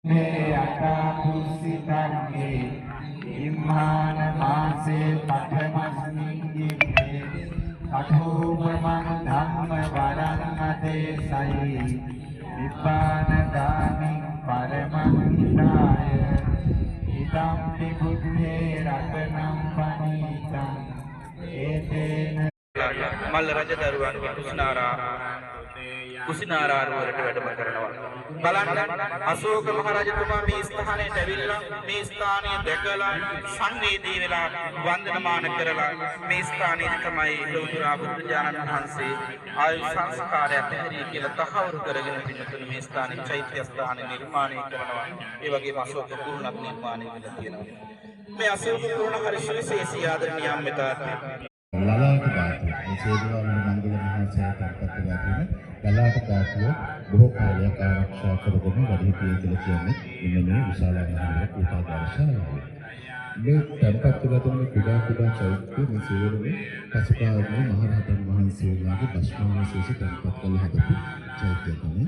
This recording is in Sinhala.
මේ අටපුසිතන්ගේ ඉම්හාන මාසේ පඨමස්මින්ගේ කඨෝපමං ධම්ම වරන්නතේ සයි නිපාන ගාමින් පරමං ඉදම්පි බුද්ධේ රතනම් පනිතං ඒතේන මල්ල රජදරුවන් කුසිනාරාරුවරට වැඩම කරනවා. බලන්න අශෝක මහ රජතුමා මේ ස්ථානයට ඇවිල්ලා මේ ස්ථානය දැකලා සංවේදී වෙලා වන්දනමාන කරලා මේ ස්ථානයේ තමයි ලෝතුරා බුදු දානන් වහන්සේ ආයු සංස්කාරය පැහැරී කියලා තහවුරු කරගෙන පිටුතුනි මේ ස්ථානයේ චෛත්‍ය ස්ථාන නිර්මාණය කරනවා. ඒ වගේම අශෝක කුරුණක් නිර්මාණය කරලා තියෙනවා. මේ අශෝක කුරුණ හරි ශිවසේසී ආදරණීය අම්මතාත් ලලාට පාත්‍ර ඒ සේදවාලන මංගල මහසෑය තත්පත්ලා තියෙන ලලාට පාත්‍ර බොහෝ කාලයක් ආරක්ෂා කරගෙන වැඩිහිටිය කියලා කියන්නේ ඉන්නේ විශාල මහනුවර කූටාදර්ශනාවයි. මේ තත්පත්ලා තියෙන කුඩා චෛත්‍ය මේ සේවනයේ පසුකාලීන මහරහතන් වහන්සේලාගේ භස්මාවශේෂ තත්පත් කළ හදපු චෛත්‍ය තමයි